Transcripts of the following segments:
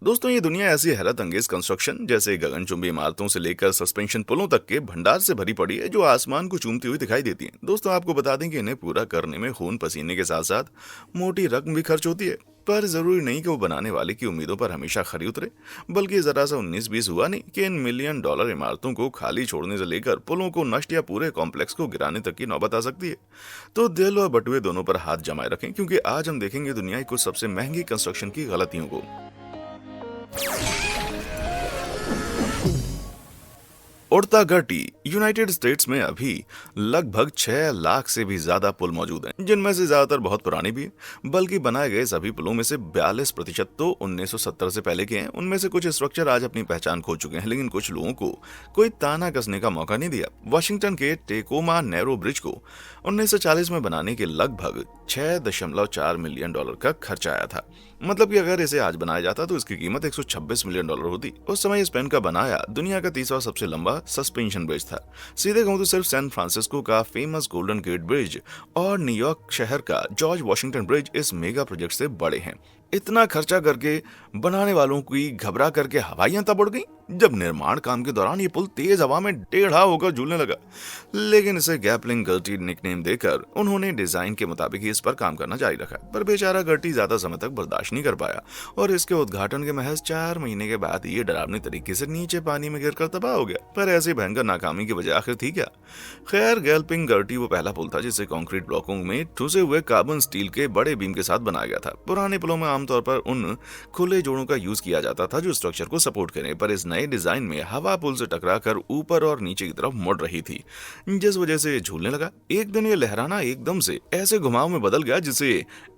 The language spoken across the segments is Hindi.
दोस्तों, ये दुनिया ऐसी हैरत अंगेज कंस्ट्रक्शन जैसे गगनचुंबी इमारतों से लेकर सस्पेंशन पुलों तक के भंडार से भरी पड़ी है जो आसमान को चूमती हुई दिखाई देती हैं। दोस्तों, आपको बता दें कि इन्हें पूरा करने में खून पसीने के साथ साथ मोटी रकम भी खर्च होती है। पर जरूरी नहीं कि वो बनाने वाले की उम्मीदों पर हमेशा खरी उतरे, बल्कि जरा सा 19-20 हुआ नहीं कि इन मिलियन डॉलर इमारतों को खाली छोड़ने से लेकर पुलों को नष्ट या पूरे कॉम्प्लेक्स को गिराने तक की नौबत आ सकती है। तो दिल और बटुए दोनों पर हाथ जमाए रखें, क्योंकि आज हम देखेंगे दुनिया की कुछ सबसे महंगी कंस्ट्रक्शन की गलतियों को। उड़ता गर्टी। यूनाइटेड स्टेट्स में अभी लगभग 6 लाख से भी ज्यादा पुल मौजूद हैं, जिनमें से ज्यादातर बहुत पुराने भी हैं। बल्कि बनाए गए सभी पुलों में से 42% तो 1970 से पहले के हैं। उनमें से कुछ स्ट्रक्चर आज अपनी पहचान खो चुके हैं, लेकिन कुछ लोगों को कोई ताना कसने का मौका नहीं दिया। वाशिंगटन के टेकोमा नैरो ब्रिज को 1940 में बनाने के लगभग $6.4 मिलियन का खर्च आया था। मतलब कि अगर इसे आज बनाया जाता तो इसकी कीमत $126 मिलियन होती। उस समय स्पेन का बनाया दुनिया का तीसरा सबसे लंबा सस्पेंशन ब्रिज था। सीधे कहूं तो सिर्फ सैन फ्रांसिस्को का फेमस गोल्डन गेट ब्रिज और न्यूयॉर्क शहर का जॉर्ज वॉशिंगटन ब्रिज इस मेगा प्रोजेक्ट से बड़े हैं। इतना खर्चा करके बनाने वालों की घबरा करके हवाइयां तब उड़ गईं जब निर्माण काम के दौरान ये पुल तेज हवा में टेढ़ा होकर झूलने लगा। लेकिन इसे गैपलिंग गर्टी निकनेम देकर उन्होंने डिजाइन के मुताबिक ही इस पर काम करना जारी रखा। पर बेचारा गर्टी ज्यादा समय तक बर्दाश्त नहीं कर पाया और इसके उद्घाटन के महज 4 महीने के बाद ये डरावनी तरीके से नीचे पानी में गिरकर तबाह हो गया। पर ऐसी भयंकर नाकामी की वजह आखिर थी क्या? खैर, गैल्पिंग गर्टी वो पहला पुल था जिसे कंक्रीट ब्लॉकों में ठुसे हुए कार्बन स्टील के बड़े बीम के साथ बनाया गया था। पुराने पुलों में आमतौर पर उन खुले जोड़ों का यूज किया जाता था जो स्ट्रक्चर को सपोर्ट करें, पर इस नए डिजाइन में हवा पुल से टकराकर ऊपर और नीचे की तरफ मुड़ रही थी, जिस वजह से झूलने लगा। एक दिन ये लहराना एकदम से ऐसे घुमाव में बदल गया जिसे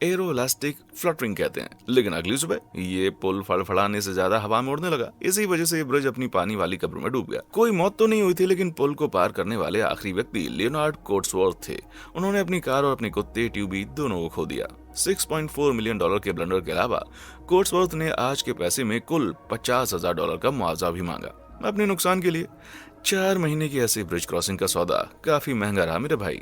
एरोइलास्टिक फ्लटरिंग कहते हैं। लेकिन अगली सुबह ये पुल फड़फड़ाने से ज्यादा हवा में उड़ने लगा। इसी वजह से ये ब्रिज अपनी पानी वाली कब्र में डूब गया। कोई मौत तो नहीं हुई थी, लेकिन पुल को पार करने वाले आखिरी व्यक्ति लियोनार्ड कोट्सवर्थ थे। उन्होंने अपनी कार और अपने कुत्ते ट्यूबी दोनों को खो दिया। $6.4 मिलियन के ब्लंडर के अलावा कोट्सवर्थ ने आज के पैसे में कुल $50,000 का मुआवजा भी मांगा अपने नुकसान के लिए। 4 महीने की ऐसी ब्रिज क्रॉसिंग का सौदा काफी महंगा रहा मेरे भाई।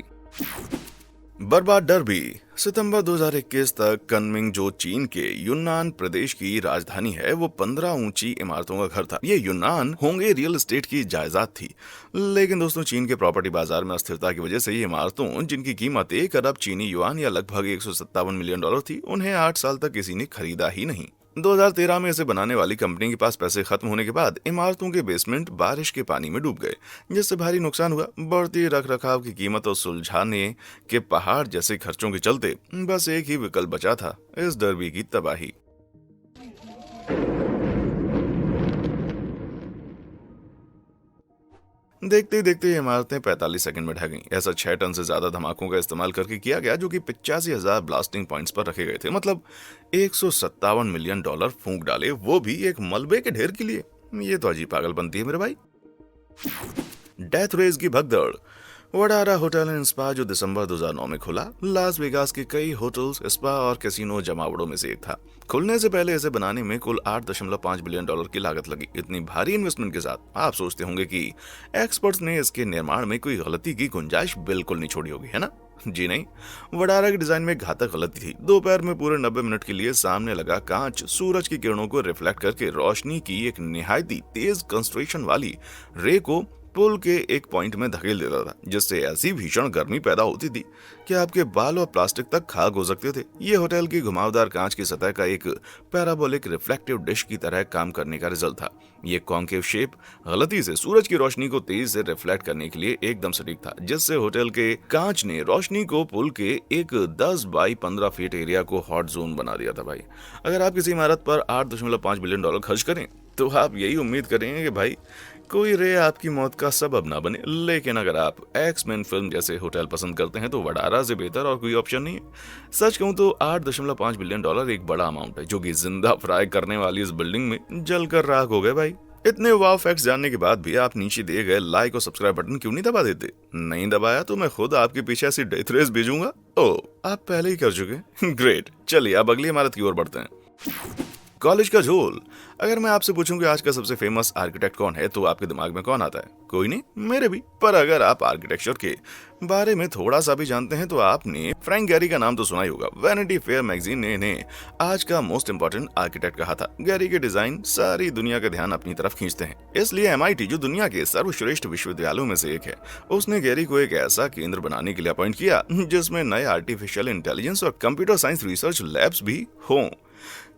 बर्बाद डर्बी। सितंबर 2021 तक कनमिंग, जो चीन के यूनान प्रदेश की राजधानी है, वो 15 ऊंची इमारतों का घर था। ये यूनान होंगे रियल एस्टेट की जायदाद थी। लेकिन दोस्तों, चीन के प्रॉपर्टी बाजार में अस्थिरता की वजह से ये इमारतों, जिनकी कीमत 1 अरब चीनी युआन या लगभग $157 मिलियन थी, उन्हें 8 साल तक किसी ने खरीदा ही नहीं। 2013 में इसे बनाने वाली कंपनी के पास पैसे खत्म होने के बाद इमारतों के बेसमेंट बारिश के पानी में डूब गए, जिससे भारी नुकसान हुआ। बढ़ती रख रखाव की कीमत और सुलझाने के पहाड़ जैसे खर्चों के चलते बस एक ही विकल्प बचा था, इस डर्बी की तबाही। देखते ही देखते ये इमारतें 45 सेकंड में ढह गईं। ऐसा 6 टन से ज्यादा धमाकों का इस्तेमाल करके किया गया, जो कि 85,000 ब्लास्टिंग पॉइंट्स पर रखे गए थे। मतलब $157 मिलियन फूंक डाले, वो भी एक मलबे के ढेर के लिए। ये तो अजीब पागलपंती है मेरे भाई। डेथ रेस की भगदड़। वडारा होटल एंड स्पा, जो दिसंबर 2009 में खुला, लास वेगास के कई होटल्स, स्पा और कैसीनो जमावड़ों में से एक था। खुलने से पहले इसे बनाने में कुल $8.5 बिलियन की लागत लगी। इतनी भारी इन्वेस्टमेंट के साथ आप सोचते होंगे कि एक्सपर्ट्स ने इसके निर्माण में कोई गलती की गुंजाइश बिल्कुल नहीं छोड़ी होगी, है ना? जी नहीं, वडारा के डिजाइन में घातक गलती थी। दोपहर में पूरे 90 मिनट के लिए सामने लगा कांच सूरज की किरणों को रिफ्लेक्ट करके रोशनी की एक निहायती तेज कंसंट्रेशन वाली रे को पुल के एक पॉइंट में धकेल देता था, जिससे ऐसी भीषण गर्मी पैदा होती थी कि आपके बाल और प्लास्टिक तक खाक हो सकते थे। ये होटल की घुमावदार कांच की सतह का एक पैराबोलिक रिफ्लेक्टिव डिश की तरह काम करने का रिजल्ट था। ये कॉन्केव शेप गलती से सूरज की रोशनी को तेज से रिफ्लेक्ट करने के लिए एकदम सटीक था, जिससे होटल के कांच ने रोशनी को पुल के एक 10 बाई 15 फीट एरिया को हॉट जोन बना दिया था। भाई, अगर आप किसी इमारत पर $8.5 बिलियन खर्च करें तो आप यही उम्मीद करेंगे कि भाई कोई रे आपकी मौत का सबब ना बने। लेकिन अगर आप एक्स-मैन फिल्म जैसे होटल पसंद करते हैं तो वडारा से बेहतर और कोई ऑप्शन नहीं है। सच कहूं तो $8.5 बिलियन एक बड़ा अमाउंट है, जो कि जिंदा फ्राई करने वाली इस बिल्डिंग में जलकर राख हो गए। भाई, इतने वाव फैक्ट्स जानने के बाद भी आप नीचे दिए गए लाइक और सब्सक्राइब बटन क्यों नहीं दबा देते? नहीं दबाया तो मैं खुद आपके पीछे ऐसी डेथ रेस भेजूंगा। ओह, आप पहले ही कर चुके? ग्रेट। चलिए अब अगली इमारत की ओर बढ़ते हैं। कॉलेज का झोल। अगर मैं आपसे पूछूं कि आज का सबसे फेमस आर्किटेक्ट कौन है तो आपके दिमाग में कौन आता है? कोई नहीं, मेरे भी। पर अगर आप आर्किटेक्चर के बारे में थोड़ा सा भी जानते हैं तो आपने फ्रैंक गैरी का नाम तो सुना ही होगा। वैनिटी फेयर मैगजीन ने इन्हें आज का मोस्ट इंपोर्टेंट आर्किटेक्ट कहा था। गैरी के डिजाइन सारी दुनिया का ध्यान अपनी तरफ खींचते हैं, इसलिए MIT जो दुनिया के सर्वश्रेष्ठ विश्वविद्यालयों में से एक है, उसने गैरी को एक ऐसा केंद्र बनाने के लिए अपॉइंट किया जिसमें नए आर्टिफिशियल इंटेलिजेंस और कंप्यूटर साइंस रिसर्च लैब्स भी हों।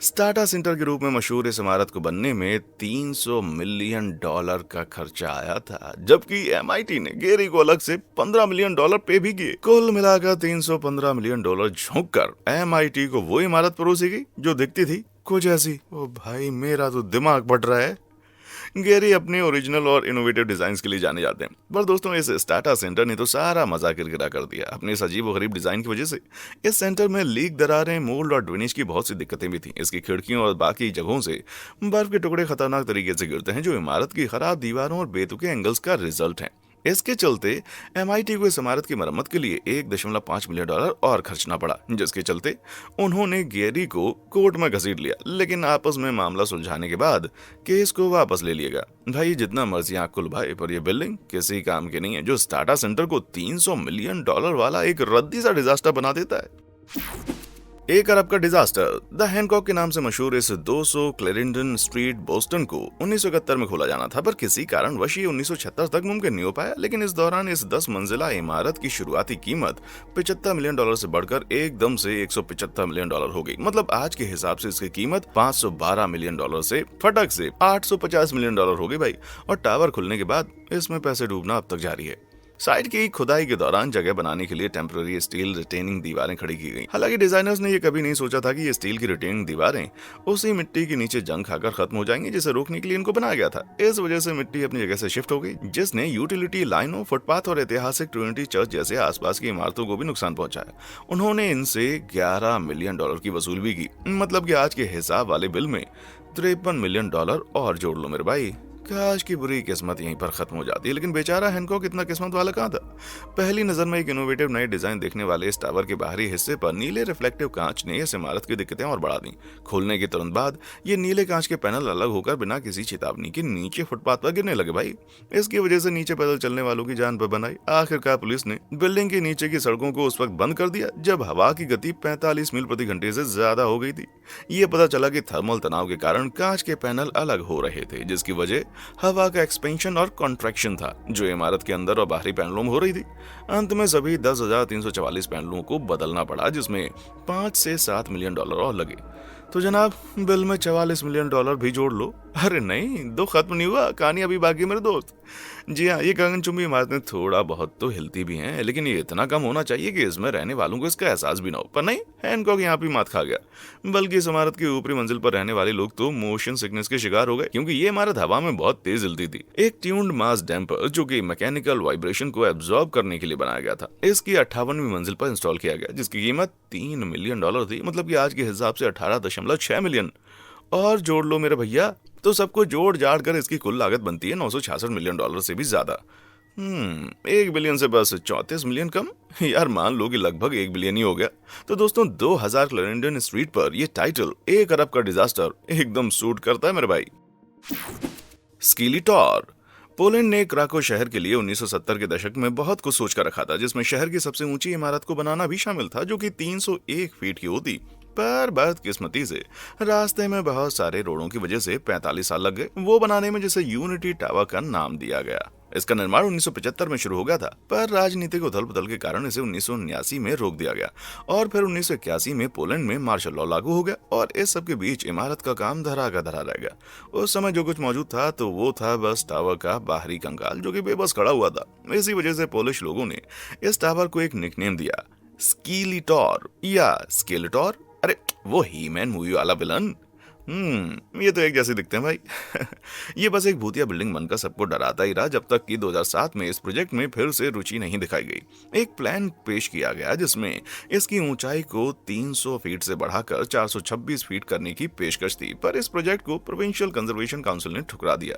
स्टाटा सेंटर के रूप में मशहूर इस इमारत को बनने में $300 मिलियन का खर्चा आया था, जबकि MIT ने गैरी को अलग से $15 मिलियन पे भी किए। कुल मिलाकर $315 मिलियन झोंक कर MIT को वो इमारत परोसी गई जो दिखती थी कुछ ऐसी। ओ भाई, मेरा तो दिमाग फट रहा है। गैरी अपने ओरिजिनल और इनोवेटिव डिजाइन के लिए जाने जाते हैं, पर दोस्तों इस स्टाटा सेंटर ने तो सारा मजा किरकिरा कर दिया अपने इस अजीब गरीब डिजाइन की वजह से। इस सेंटर में लीक, दरारें, मोल्ड और ड्रेनेज की बहुत सी दिक्कतें भी थी। इसकी खिड़कियों और बाकी जगहों से बर्फ के टुकड़े खतरनाक तरीके से गिरते हैं, जो इमारत की खराब दीवारों और बेतुके एंगल्स का रिजल्ट है। इसके चलते MIT को इस इमारत की मरम्मत के लिए $1.5 मिलियन और खर्चना पड़ा, जिसके चलते उन्होंने गैरी को कोर्ट में घसीट लिया। लेकिन आपस में मामला सुलझाने के बाद केस को वापस ले लिएगा। भाई, जितना मर्जी आंख खुलवाए, पर ये बिल्डिंग किसी काम की नहीं है, जो स्टाटा सेंटर को $300 मिलियन वाला एक रद्दी सा डिजास्टर बना देता है। 1 अरब का डिजास्टर। द हैनकॉक के नाम से मशहूर इस 200 क्लेरेंडन स्ट्रीट बोस्टन को 1971 में खोला जाना था, पर किसी कारणवश ये 1976 तक मुमकिन नहीं हो पाया। लेकिन इस दौरान इस 10 मंजिला इमारत की शुरुआती कीमत $75 मिलियन से बढ़कर एकदम से $175 मिलियन हो गई। मतलब आज के हिसाब से इसकी कीमत $512 मिलियन से फटक से $850 मिलियन हो गई भाई। और टावर खुलने के बाद इसमें पैसे डूबना अब तक जारी है। साइट की खुदाई के दौरान जगह बनाने के लिए टेम्पररी स्टील रिटेनिंग दीवारें खड़ी की गई। हालांकि डिजाइनर्स ने यह कभी नहीं सोचा था कि ये स्टील की रिटेनिंग दीवारें उसी मिट्टी के नीचे जंग खाकर खत्म हो जाएंगी, जिसे रोकने के लिए इनको बनाया गया था। इस वजह से मिट्टी अपनी जगह से शिफ्ट हो गई, जिसने यूटिलिटी लाइनों, फुटपाथ और ऐतिहासिक ट्रिनिटी चर्च जैसे आसपास की इमारतों को भी नुकसान पहुंचाया। उन्होंने इनसे $11 मिलियन की वसूल भी की। मतलब कि आज के हिसाब वाले बिल में $53 मिलियन और जोड़ लो मेरे भाई। काश की बुरी किस्मत यहीं पर खत्म हो जाती है, लेकिन बेचारा हैनकॉक इतना किस्मत वाला कहाँ था। पहली नजर में एक इनोवेटिव नए डिजाइन देखने वाले इस टावर के बाहरी हिस्से पर नीले रिफ्लेक्टिव कांच ने इस इमारत की दिक्कतें और बढ़ा दी। खोलने के तुरंत बाद ये नीले कांच के पैनल अलग होकर बिना किसी चेतावनी के नीचे फुटपाथ पर गिरने लगे भाई। इसकी वजह से नीचे पैदल चलने वालों की जान पर बनाई। आखिरकार पुलिस ने बिल्डिंग के नीचे की सड़कों को उस वक्त बंद कर दिया जब हवा की गति 45 मील प्रति घंटे से ज्यादा हो गई थी। ये पता चला कि थर्मल तनाव के कारण कांच के पैनल अलग हो रहे थे, जिसकी वजह हवा का एक्सपेंशन और कॉन्ट्रैक्शन था, जो इमारत के अंदर और बाहरी पैनलों में हो रही थी। अंत में सभी 10,344 पैनलों को बदलना पड़ा, जिसमें 5 से $7 मिलियन और लगे। तो जनाब, बिल में $44 मिलियन भी जोड़ लो। अरे नहीं, दो खत्म नहीं हुआ, कहानी अभी बाकी मेरे दोस्त। जी हाँ, ये गगनचुंबी इमारतें थोड़ा बहुत तो हिलती भी हैं, लेकिन ये इतना कम होना चाहिए कि इसमें रहने वालों को इसका एहसास भी ना हो। पर नहीं, हैनकॉक यहाँ पे मात खा गया। बल्कि इस इमारत की ऊपरी मंजिल पर रहने वाले लोग तो मोशन सिकनेस के शिकार हो गए, क्योंकि ये इमारत हवा में बहुत तेज हिलती थी। एक ट्यून्ड मास डैम्पर, जो कि मैकेनिकल वाइब्रेशन को एब्जॉर्ब करने के लिए बनाया गया था, इसकी 58वीं मंजिल पर इंस्टॉल किया गया, जिसकी कीमत $3 मिलियन थी। मतलब कि आज के हिसाब से 18.6 मिलियन। और जोड़ लो मेरे भैया, तो सबको जोड़ जाड़ कर इसकी कुल लागत बनती है $966 मिलियन से भी ज्यादा। 1 बिलियन से बस 34 मिलियन कम। यार मान लो कि लगभग 1 बिलियन ही हो गया। तो दोस्तों, 2000 क्लेरेंडन स्ट्रीट पर ये टाइटल 1 अरब का डिजास्टर एकदम सूट करता है मेरे भाई। स्कीलिटॉर। पोलैंड ने क्राको शहर के लिए 1970 के दशक में बहुत कुछ सोच कर रखा था, जिसमें शहर की सबसे ऊंची इमारत को बनाना भी शामिल था, जो कि 301 फीट की होती। पर बदकिस्मती से रास्ते में बहुत सारे रोडों की वजह से 45 साल लग गए वो बनाने में, जिसे यूनिटी टावर का नाम दिया गया। इसका निर्माण 1975 में शुरू हो गया था, पर राजनीतिक उथल पुथल के कारण इसे 1979 में रोक दिया गया और फिर 1981 में पोलैंड में मार्शल लॉ लागू हो गया और इस सब के बीच इमारत का काम धरा का धरा रह गया। उस समय जो कुछ मौजूद था तो वो था बस टावर का बाहरी कंकाल, जो कि बेबस खड़ा हुआ था। इसी वजह से पोलिश लोगों ने इस टावर को एक निकनेम दिया, स्कीलिटॉर या स्केलेटॉर। अरे वो ही मैन मूवी वाला विलन। ये तो एक जैसे दिखते हैं भाई। ये बस एक भूतिया बिल्डिंग बनकर सबको डराता ही रहा, जब तक कि 2007 में इस प्रोजेक्ट में फिर से रुचि नहीं दिखाई गई। एक प्लान पेश किया गया जिसमें इसकी ऊंचाई को 300 फीट से बढ़ाकर 426 फीट करने की पेशकश थी, पर इस प्रोजेक्ट को प्रोविंशियल कंजर्वेशन काउंसिल ने ठुकरा दिया।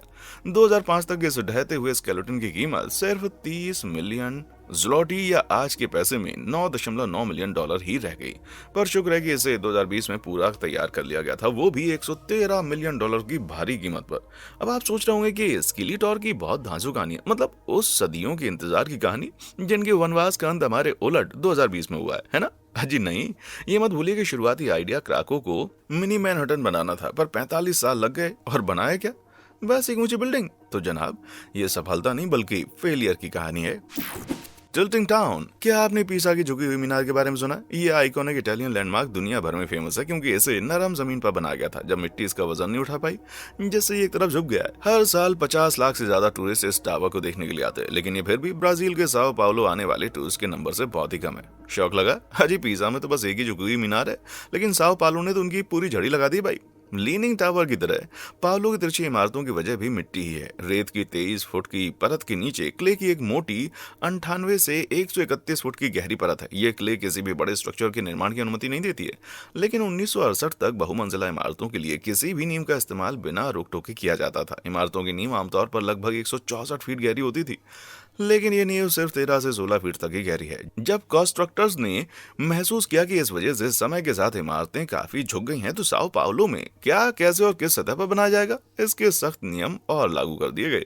2005 तक इस ढहते हुए स्केलेटन की कीमत सिर्फ $30 मिलियन ज़्लोटी या आज के पैसे में 9.9 मिलियन डॉलर ही रह गई। पर शुक्र है कि इसे 2020 में पूरा तैयार कर लिया गया था, वो भी 113 मिलियन डॉलर की भारी कीमत पर। अब आप सोच रहे होंगे कि स्किलीटोर की बहुत धांसू कहानी है, मतलब उस सदियों के इंतजार की कहानी जिनके वनवास का अंत हमारे उलट 2020 में हुआ है ना? जी नहीं, ये मत भूलिए कि शुरुआती आइडिया क्राको को मिनी मैनहट्टन बनाना था, पर 45 साल लग गए और बनाया क्या? बस एक ऊंची बिल्डिंग। तो जनाब, ये सफलता नहीं बल्कि फेलियर की कहानी है। टिल्टिंग टाउन, क्या आपने पीसा की झुकी हुई मीनार के बारे में सुना? ये आइकॉनिक इटालियन लैंडमार्क दुनिया भर में फेमस है क्योंकि इसे नरम जमीन पर बनाया गया था, जब मिट्टी इसका वजन नहीं उठा पाई, जिससे ये एक तरफ झुक गया है। हर साल 50 लाख से ज्यादा टूरिस्ट इस टावर को देखने के लिए आते हैं, लेकिन ये फिर भी ब्राजील के साओ पाउलो आने वाले टूरिस्ट के नंबर से बहुत ही कम है। शौक लगा? हाजी, पिज़ा में तो बस एक ही झुकी हुई मीनार है, लेकिन साओ पाउलो ने तो उनकी पूरी झड़ी लगा दी भाई। लीनिंग टावर की तरह पावलो की तिरछी इमारतों की वजह भी मिट्टी ही है। रेत की 23 फुट की परत के नीचे क्ले की एक मोटी 98 से 131 फुट की गहरी परत है। ये क्ले किसी भी बड़े स्ट्रक्चर के निर्माण की अनुमति नहीं देती है, लेकिन 1968 तक बहुमंजिला इमारतों के लिए किसी भी नींव का इस्तेमाल बिना रोक टोके किया जाता था। इमारतों की नींव आमतौर पर लगभग 164 फीट गहरी होती थी, लेकिन ये नींव सिर्फ 13 से 16 फीट तक ही गहरी है। जब कंस्ट्रक्टर्स ने महसूस किया कि इस वजह से समय के साथ इमारतें काफी झुक गई हैं, तो साओ पाउलो में क्या, कैसे और किस सतह पर बनाया जाएगा, इसके सख्त नियम और लागू कर दिए गए।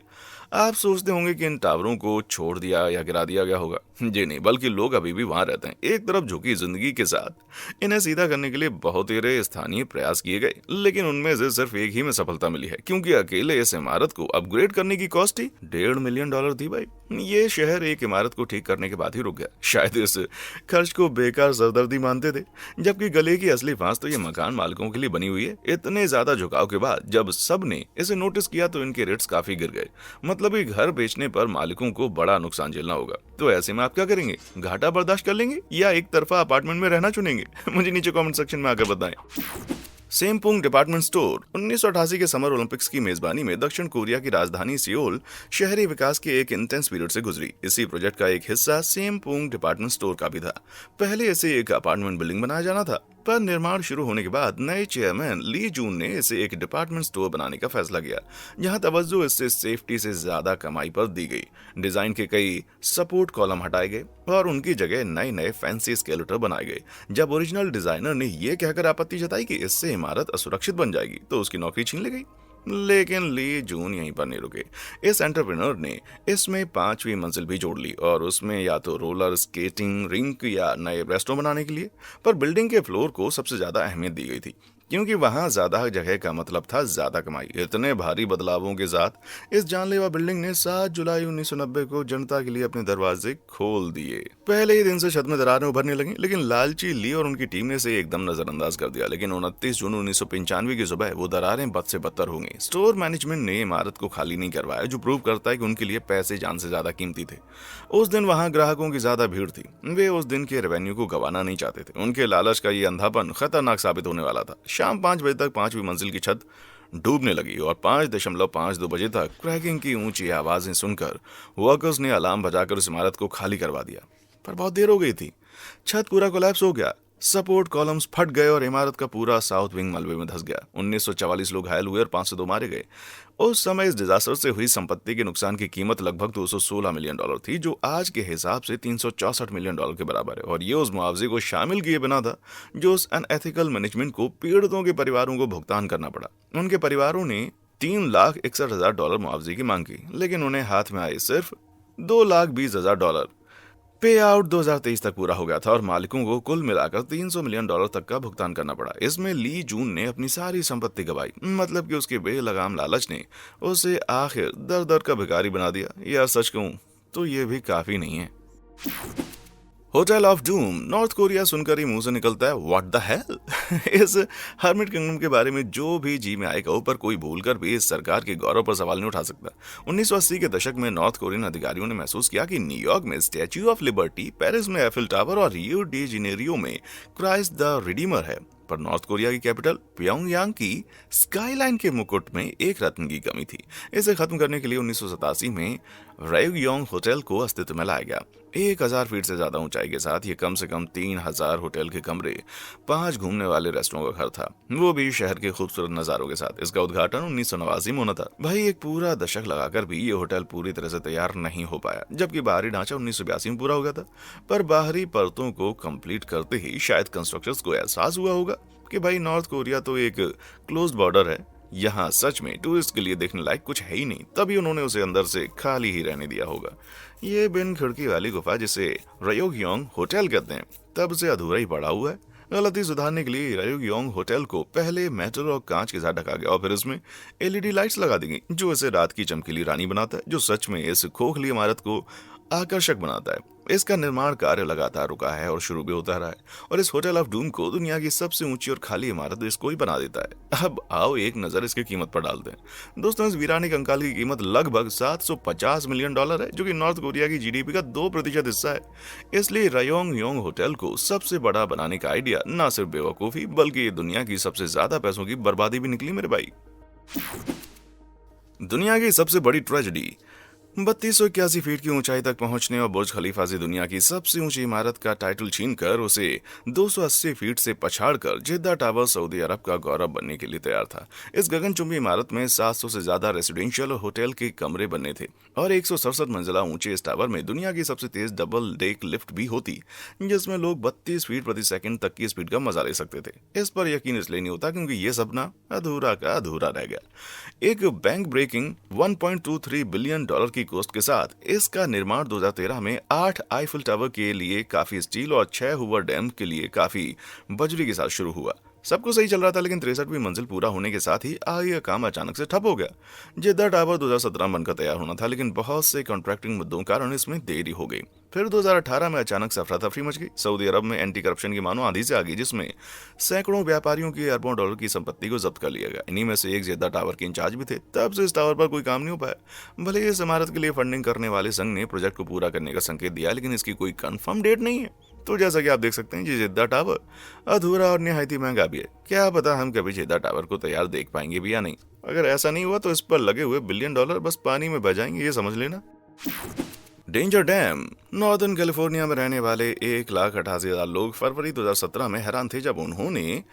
आप सोचते होंगे कि इन टावरों को छोड़ दिया या गिरा दिया गया होगा। जी नहीं, बल्कि लोग अभी भी वहां रहते हैं, एक तरफ झुकी जिंदगी के साथ। इन्हें सीधा करने के लिए बहुत ही स्थानीय प्रयास किए गए, लेकिन उनमें से सिर्फ एक ही में सफलता मिली है, क्योंकि अकेले इस इमारत को अपग्रेड करने की कॉस्ट ही $1.5 मिलियन थी भाई। ये शहर एक इमारत को ठीक करने के बाद ही रुक गया। शायद इस खर्च को बेकार सरदर्दी मानते थे, जबकि गले की असली फांस तो ये मकान मालिकों के लिए बनी हुई है। इतने ज्यादा झुकाव के बाद जब सब ने इसे नोटिस किया तो इनके रेट्स काफी गिर गए। मतलब कि घर बेचने पर मालिकों को बड़ा नुकसान झेलना होगा। तो ऐसे में आप क्या करेंगे? घाटा बर्दाश्त कर लेंगे या एक तरफा अपार्टमेंट में रहना चुनेंगे? मुझे नीचे कमेंट सेक्शन में आकर बताएं। सेमपुंग डिपार्टमेंट स्टोर 1988 के समर ओलंपिक्स की मेजबानी में दक्षिण कोरिया की राजधानी सियोल शहरी विकास के एक इंटेंस पीरियड से गुजरी। इसी प्रोजेक्ट का एक हिस्सा सेमपुंग डिपार्टमेंट स्टोर का भी था। पहले इसे एक अपार्टमेंट बिल्डिंग बनाया जाना था, पर निर्माण शुरू होने के बाद नए चेयरमैन ली जून ने इसे एक डिपार्टमेंट स्टोर बनाने का फैसला किया, जहां तवज्जो इससे सेफ्टी से ज्यादा कमाई पर दी गई। डिजाइन के कई सपोर्ट कॉलम हटाए गए और उनकी जगह नए नए फैंसी स्केलेटर बनाए गए। जब ओरिजिनल डिजाइनर ने यह कहकर आपत्ति जताई कि इससे इमारत असुरक्षित बन जाएगी, तो उसकी नौकरी छीन ली गई। लेकिन ली जून यहीं पर नहीं रुके। इस एंटरप्रेन्योर ने इसमें 5वीं मंजिल भी जोड़ ली और उसमें या तो रोलर स्केटिंग रिंक या नए रेस्टोरेंट बनाने के लिए। पर बिल्डिंग के फ्लोर को सबसे ज्यादा अहमियत दी गई थी, क्योंकि वहां ज्यादा जगह का मतलब था ज्यादा कमाई। इतने भारी बदलावों के साथ इस जानलेवा बिल्डिंग ने 7 जुलाई 1990 को जनता के लिए अपने दरवाजे खोल दिए। पहले ही दिन से छत में दरारें उभरने लगी, लेकिन लालची ली और उनकी टीम ने इसे एकदम नजरअंदाज कर दिया। लेकिन 29 जून 1995 की सुबह वो दरारें बद से बदतर हो गई। स्टोर मैनेजमेंट ने इमारत को खाली नहीं करवाया, जो प्रूव करता है कि उनके लिए पैसे जान से ज्यादा कीमती थे। उस दिन वहां ग्राहकों की ज्यादा भीड़ थी, वे उस दिन के रेवेन्यू को गंवाना नहीं चाहते थे। उनके लालच का ये अंधापन खतरनाक साबित होने वाला था। शाम 5 बजे तक 5वीं मंजिल की छत डूबने लगी और 5.52 बजे तक क्रैकिंग की ऊंची आवाजें सुनकर वर्कर्स ने अलार्म बजाकर उस इमारत को खाली करवा दिया। पर बहुत देर हो गई थी। छत पूरा कोलैप्स हो गया, सपोर्ट कॉलम्स फट गए और इमारत का पूरा साउथ विंग मलबे में धंस गया। 1944 लोग घायल हुए और 502 मारे गए। उस समय इस डिजास्टर से हुई संपत्ति के नुकसान की कीमत लगभग $216 मिलियन थी, जो आज के हिसाब से $364 मिलियन के बराबर है। और ये उस मुआवजे को शामिल किए बिना था जो उस अनएथिकल मैनेजमेंट को पीड़ितों के परिवारों को भुगतान करना पड़ा। उनके परिवारों ने $3,61,000 मुआवजे की मांग की, लेकिन उन्हें हाथ में आए सिर्फ $2,20,000। पे आउट 2023 तक पूरा हो गया था और मालिकों को कुल मिलाकर $300 मिलियन तक का भुगतान करना पड़ा। इसमें ली जून ने अपनी सारी संपत्ति गंवाई, मतलब कि उसके बेलगाम लालच ने उसे आखिर दर दर का भिखारी बना दिया। यार सच कहूं तो ये भी काफी नहीं है। Hotel of doom, north Korea सुनकर ही मुंह से निकलता है व्हाट द हेल। इस हर्मिट किंगडम के बारे में जो भी जी में आएगा, ऊपर कोई भूलकर भी इस सरकार के गौरव पर सवाल नहीं उठा सकता। 1980 के दशक में नॉर्थ कोरियन अधिकारियों ने महसूस किया कि न्यूयॉर्क में स्टैच्यू ऑफ लिबर्टी, पेरिस में एफिल टावर और रियो डी जेनेरियो में क्राइस्ट द रिडीमर है। पर नॉर्थ कोरिया की कैपिटल प्योंगयांग की स्काईलाइन के मुकुट में एक रत्न की कमी थी। इसे खत्म करने के लिए 1987 में रयोगयोंग होटल को अस्तित्व में लाया गया। 1000 फीट से ज्यादा ऊंचाई के साथ ये कम से कम 3000 होटल के कमरे, 5 घूमने वाले रेस्टोरेंट का घर था, वो भी शहर के खूबसूरत नजारों के साथ। इसका उद्घाटन 1989 में होना था। भाई एक पूरा दशक लगाकर भी ये होटल पूरी तरह से तैयार नहीं हो पाया, जबकि बाहरी ढांचा 1982 में पूरा हो गया था। पर बाहरी परतों को कंप्लीट करते ही शायद कंस्ट्रक्टर्स को एहसास हुआ होगा कि भाई नॉर्थ कोरिया तो एक क्लोज्ड बॉर्डर है, यहाँ सच में टूरिस्ट के लिए देखने लायक कुछ है ही नहीं, तभी उन्होंने उसे अंदर से खाली ही रहने दिया होगा। ये बिन खिड़की वाली गुफा जिसे रयोगयोंग होटल कहते हैं, तब से अधूरा ही पड़ा हुआ है। गलती सुधारने के लिए रयोगयोंग होटल को पहले मेटल और कांच के साथ ढका गया और फिर इसमें एलईडी लाइट्स लगा दी गई, जो इसे रात की चमकीली रानी बनाता है, जो सच में इस खोखली इमारत को आकर्षक बनाता है। इसका निर्माण कार्य लगातार रुका है और शुरू भी होता रहा है, और इस होटल ऑफ डूम को दुनिया की सबसे ऊंची और खाली इमारत इसको ही बना देता है। अब आओ एक नजर इसकी कीमत पर डालते हैं। दोस्तों, इस वीरानी कंकाल की कीमत लगभग $750 मिलियन है, जो कि नॉर्थ कोरिया की जीडीपी का 2% हिस्सा है। इसलिए रयोगयोंग होटल को सबसे बड़ा बनाने का आइडिया न सिर्फ बेवकूफी बल्कि दुनिया की सबसे ज्यादा पैसों की बर्बादी भी निकली मेरे भाई। दुनिया की सबसे बड़ी ट्रेजेडी, 3281 फीट की ऊंचाई तक पहुंचने और बुर्ज खलीफा से दुनिया की सबसे ऊंची इमारत का टाइटल छीनकर उसे 280 फीट से पछाड़कर जिद्दा टावर सऊदी अरब का गौरव बनने के लिए तैयार था। इस गगनचुंबी इमारत में 700 से ज्यादा रेसिडेंशियल और होटल के कमरे बनने थे और 167 मंजिला ऊंचे इस टावर में दुनिया की सबसे तेज डबल डेक लिफ्ट भी होती, जिसमें लोग 32 फीट प्रति सेकंड तक की स्पीड का मजा ले सकते थे। इस पर यकीन इसलिए नहीं होता क्योंकि यह सपना अधूरा का अधूरा रह गया। एक बैंक ब्रेकिंग $1.23 बिलियन की कॉस्ट के साथ इसका निर्माण 2013 में 8 आईफिल टावर के लिए काफी स्टील और 6 हूवर डैम के लिए काफी बजरी के साथ शुरू हुआ। सब कुछ सही चल रहा था, लेकिन 63वीं मंजिल पूरा होने के साथ ही यह काम अचानक से ठप हो गया। जिद्दा टावर 2017 में बनकर तैयार होना था, लेकिन बहुत से कॉन्ट्रैक्टिंग मुद्दों के कारण इसमें देरी हो गई। फिर 2018 में अचानक से अफरा तफरी मच गई। सऊदी अरब में एंटी करप्शन की मानो आंधी से आ गई, जिसमें सैकड़ों व्यापारियों की अरबों डॉलर की संपत्ति को जब्त कर लिया गया। इन्हीं में से एक जिद्दा टावर के इंचार्ज भी थे। तब से इस टावर पर कोई काम नहीं हो पाया। भले ही इस इमारत के लिए फंडिंग करने वाले संघ ने प्रोजेक्ट को पूरा करने का संकेत दिया, लेकिन इसकी कोई कंफर्म डेट नहीं है। तो जैसा कि आप देख सकते हैं, ये जिद्दा टावर अधूरा और निहायत ही महंगा भी है। क्या पता हम कभी जिद्दा टावर को तैयार देख पाएंगे भी या नहीं। अगर ऐसा नहीं हुआ तो इस पर लगे हुए $1 बिलियन बस पानी में बह जाएंगे, ये समझ लेना। Danger dam. नॉर्दर्न कैलिफोर्निया में रहने वाले 1,88,000 लोग फरवरी 2017 में हैरान थे जब उन्होंने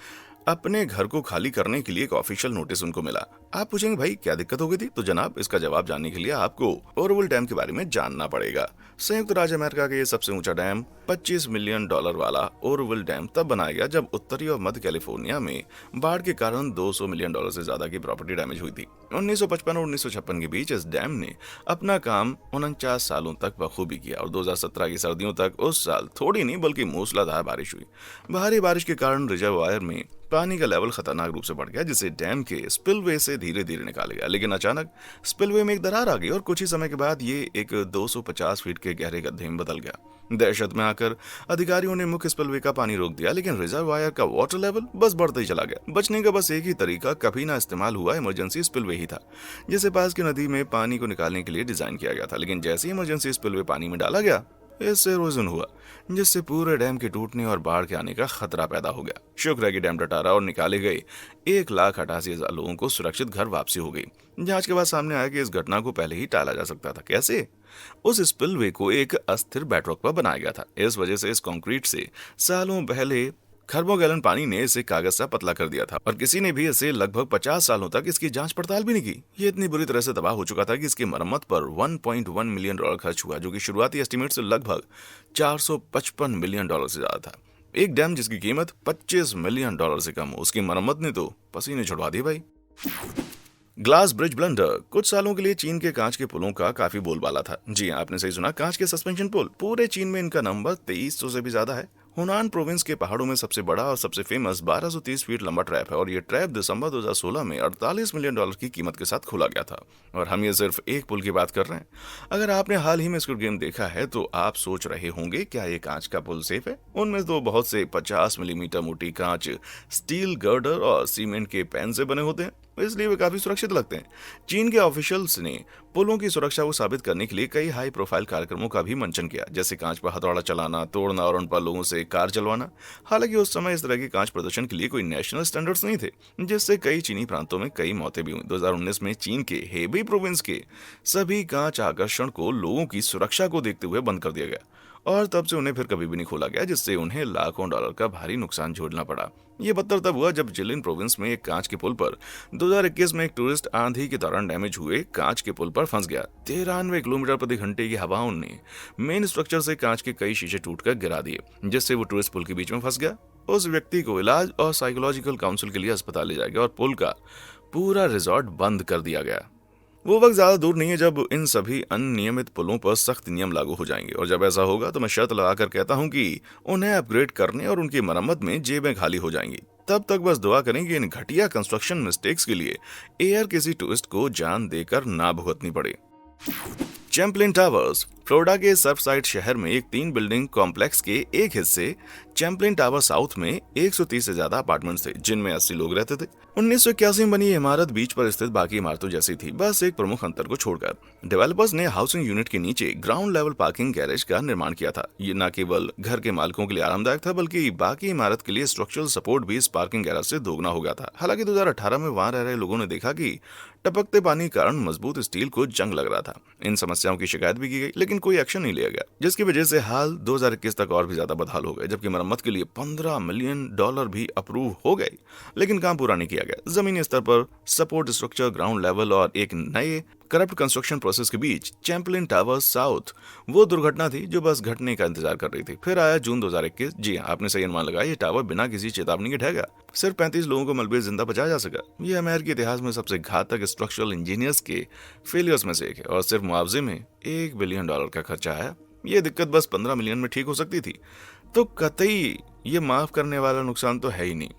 अपने घर को खाली करने के लिए एक ऑफिशियल नोटिस उनको मिला। आप पूछेंगे भाई क्या दिक्कत हो गई थी? तो जनाब, इसका जवाब जानने के लिए आपको ओरवल डैम के बारे में जानना पड़ेगा। संयुक्त राज्य अमेरिका का ये सबसे ऊंचा डैम $25 मिलियन वाला ओरवल डैम तब बनाया गया जब उत्तरी और मध्य कैलिफोर्निया में बाढ़ के कारण $200 मिलियन से ज्यादा की प्रॉपर्टी डैमेज हुई थी। 1955 और 1956 के बीच इस डैम ने अपना काम 49 सालों तक बखूबी किया और 2017 की सर्दियों तक उस साल थोड़ी नहीं बल्कि मूसलाधार बारिश हुई। भारी बारिश के कारण रिजर्वायर में पानी का लेवल खतरनाक रूप से बढ़ गया, जिसे डैम के स्पिलवे से धीरे धीरे निकाला गया। लेकिन अचानक स्पिलवे में एक दरार आ गई और कुछ ही समय के बाद ये एक 250 फीट के गहरे गड्ढे में बदल गया। दहशत में आकर अधिकारियों ने मुख्य स्पिलवे का पानी रोक दिया, लेकिन रिजर्वायर का वाटर लेवल बस बढ़ता ही चला गया। बचने का बस एक ही तरीका कभी ना इस्तेमाल हुआ इमरजेंसी स्पिलवे ही था, जिसे पास की नदी में पानी को निकालने के लिए डिजाइन किया गया था। लेकिन जैसे ही इमरजेंसी स्पिलवे पानी में डाला गया, इससे इरोजन हुआ, जिससे पूरे डैम के टूटने और बाढ़ के आने का खतरा पैदा हो गया। शुक्र है कि डैम डटा रहा और निकाले गए 1,88,000 लोगों को सुरक्षित घर वापसी हो गई। जांच के बाद सामने आया कि इस घटना को पहले ही टाला जा सकता था। कैसे? उस स्पिलवे को एक अस्थिर बेडरॉक पर बनाया गया था। इस वजह से इस कंक्रीट से सालों पहले खरबों गैलन पानी ने इसे कागज सा पतला कर दिया था और किसी ने भी इसे लगभग 50 सालों तक इसकी जांच पड़ताल भी नहीं की। ये इतनी बुरी तरह से तबाह हो चुका था कि इसकी मरम्मत पर $1.1 मिलियन खर्च हुआ, जो कि शुरुआती एस्टिमेट से लगभग $455 मिलियन से ज्यादा था। एक डैम जिसकी कीमत $25 मिलियन से कम, उसकी मरम्मत ने तो पसीने छुड़वा दिए भाई। Glass bridge blunder. कुछ सालों के लिए चीन के कांच के पुलों का काफी बोलबाला था। जी आपने सही सुना, कांच के सस्पेंशन पुल। पूरे चीन में इनका नंबर 2300 से भी ज्यादा है। हुनान प्रोविंस के पहाड़ों में सबसे बड़ा और सबसे फेमस 1230 फीट लंबा ट्रैप है और ये ट्रैप दिसंबर 2016 में $48 मिलियन की कीमत के साथ खोला गया था। और हम ये सिर्फ एक पुल की बात कर रहे हैं। अगर आपने हाल ही में स्क्विड गेम देखा है तो आप सोच रहे होंगे क्या ये कांच का पुल सेफ है? उनमें तो बहुत से 50 मिलीमीटर मोटी कांच, स्टील गर्डर और सीमेंट के पैन से बने होते हैं। इसलिए वे काफी सुरक्षित लगते हैं। चीन के ऑफिशियल्स ने पुलों की सुरक्षा को साबित करने के लिए कई हाई प्रोफाइल कार्यक्रमों का भी मंचन किया, जैसे कांच पर हथौड़ा चलाना, तोड़ना और उन पर लोगों से कार चलवाना। हालांकि उस समय इस तरह के कांच प्रदर्शन के लिए कोई नेशनल स्टैंडर्ड्स नहीं थे, जिससे कई चीनी प्रांतों में कई मौतें भी हुई। 2019 में चीन के हेबी प्रोविंस के सभी कांच आकर्षण को लोगों की सुरक्षा को देखते हुए बंद कर दिया गया और तब से उन्हें फिर कभी भी नहीं खोला गया, जिससे उन्हें लाखों डॉलर का भारी नुकसान झेलना पड़ा। ये बदतर तब हुआ जब जिलिन प्रोविंस में एक कांच के पुल पर 2021 में एक टूरिस्ट आंधी के दौरान डैमेज हुए कांच के पुल पर फंस गया। 93 किलोमीटर प्रति घंटे की हवाओं ने मेन स्ट्रक्चर से कांच के कई शीशे टूटकर गिरा दिए, जिससे वो टूरिस्ट पुल के बीच में फंस गया। उस व्यक्ति को इलाज और साइकोलॉजिकल काउंसिल के लिए अस्पताल ले जाया गया और पुल का पूरा रिजॉर्ट बंद कर दिया गया। वो वक्त ज्यादा दूर नहीं है जब इन सभी अनियमित पुलों पर सख्त नियम लागू हो जाएंगे, और जब ऐसा होगा तो मैं शर्त लगाकर कहता हूं कि उन्हें अपग्रेड करने और उनकी मरम्मत में जेबें खाली हो जाएंगी। तब तक बस दुआ करें कि इन घटिया कंस्ट्रक्शन मिस्टेक्स के लिए एयर किसी टूरिस्ट को जान देकर ना भुगतनी पड़े। चैंपलिन टावर्स फ्लोरिडा के सर्फसाइड शहर में एक 3 बिल्डिंग कॉम्प्लेक्स के एक हिस्से चैंपलिन टावर साउथ में 130 से ज्यादा अपार्टमेंट्स थे, जिनमें 80 लोग रहते थे। 1981 में बनी ये इमारत बीच पर स्थित बाकी इमारतों जैसी थी, बस एक प्रमुख अंतर को छोड़कर। डेवलपर्स ने हाउसिंग यूनिट के नीचे ग्राउंड लेवल पार्किंग गैरेज का निर्माण किया था। ये न केवल घर के मालिकों के लिए आरामदायक था, बल्कि बाकी इमारत के लिए स्ट्रक्चरल सपोर्ट भी इस पार्किंग गैरेज से दोगुना हो गया था। हालांकि 2018 में वहां रह रहे लोगों ने देखा कि टपकते पानी के कारण मजबूत स्टील को जंग लग रहा था। इन समस्याओं की शिकायत भी की गई, लेकिन कोई एक्शन नहीं लिया गया, जिसकी वजह से हाल 2021 तक और भी ज्यादा बदहाल हो गए, जबकि मरम्मत के लिए $15 मिलियन भी अप्रूव हो गए, लेकिन काम पूरा नहीं किया गया। जमीनी स्तर पर सपोर्ट स्ट्रक्चर, ग्राउंड लेवल और एक नए करप्ट कंस्ट्रक्शन प्रोसेस के बीच चैंपलिन टावर साउथ वो दुर्घटना थी जो बस घटने का इंतजार कर रही थी। फिर आया जून 2021। जी हाँ, आपने सही अनुमान लगाया, ये टावर बिना किसी चेतावनी के ढह गया। सिर्फ 35 लोगों को मलबे जिंदा बचाया जा सका। ये अमेरिकी के इतिहास में सबसे घातक स्ट्रक्चरल इंजीनियर्स के फेलियर्स में से एक है, और सिर्फ मुआवजे में $1 बिलियन का खर्चा आया। ये दिक्कत बस 15 मिलियन में ठीक हो सकती थी, तो कतई ये माफ करने वाला नुकसान तो है ही नहीं।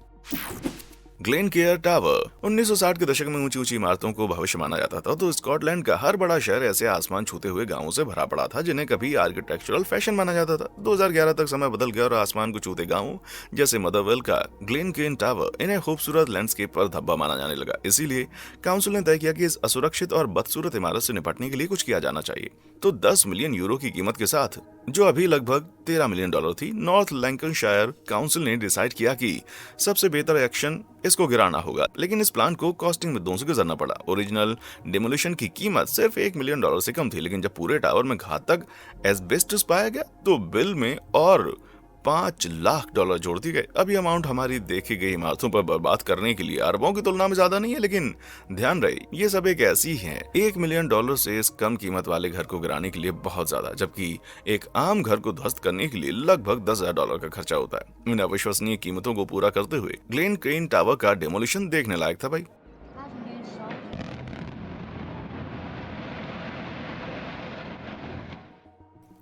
ग्लेन केयर टावर 1960 के दशक में ऊंची ऊंची इमारतों को भविष्य माना जाता था, तो स्कॉटलैंड का हर बड़ा शहर ऐसे आसमान छूते हुए गांवों से भरा पड़ा था जिन्हें कभी आर्किटेक्चरल फैशन माना जाता था। 2011 तक समय बदल गया और आसमान को छूते गांवों जैसे मदरवेल का ग्लेन केन टावर इन्हें खूबसूरत लैंडस्केप पर धब्बा माना जाने लगा। इसीलिए काउंसिल ने तय किया कि इस असुरक्षित और बदसूरत इमारत से निपटने के लिए कुछ किया जाना चाहिए। तो 10 मिलियन यूरो की कीमत के साथ, जो अभी लगभग $13 मिलियन थी, नॉर्थ लैंकनशायर काउंसिल ने डिसाइड किया कि सबसे बेहतर एक्शन इसको गिराना होगा। लेकिन इस प्लान को कॉस्टिंग मुद्दों से गुजरना पड़ा। ओरिजिनल डिमोलिशन की कीमत सिर्फ $1 मिलियन से कम थी, लेकिन जब पूरे टावर में घातक एस्बेस्टस पाया गया तो बिल में और $5 लाख जोड़ दिए गए। अब ये अमाउंट हमारी देखी गई इमारतों पर बर्बाद करने के लिए अरबों की तुलना में ज्यादा नहीं है, लेकिन ध्यान रहे ये सब एक ऐसी है $1 मिलियन से इस कम कीमत वाले घर को गिराने के लिए बहुत ज्यादा, जबकि एक आम घर को ध्वस्त करने के लिए लगभग $10,000 का खर्चा होता है। इन अविश्वसनीय कीमतों को पूरा करते हुए ग्लेन केन टावर का डेमोलिशन देखने लायक था भाई।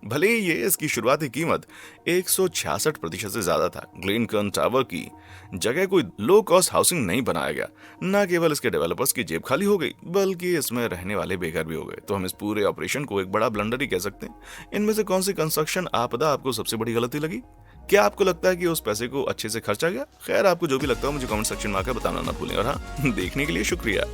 भले ही ये इसकी शुरुआती कीमत 166% से ज्यादा था, ग्लेन कर्न टावर की जगह कोई लो कॉस्ट हाउसिंग नहीं बनाया गया। न केवल इसके डेवलपर्स की जेब खाली हो गई, बल्कि इसमें रहने वाले बेघर भी हो गए। तो हम इस पूरे ऑपरेशन को एक बड़ा ब्लंडर ही कह सकते हैं। इनमें से कौन सी कंस्ट्रक्शन आपदा आपको सबसे बड़ी गलती लगी? क्या आपको लगता है कि उस पैसे को अच्छे से खर्चा गया? खैर, आपको जो भी लगता है मुझे कमेंट सेक्शन में आकर बताना ना भूलें। और हाँ, देखने के लिए शुक्रिया।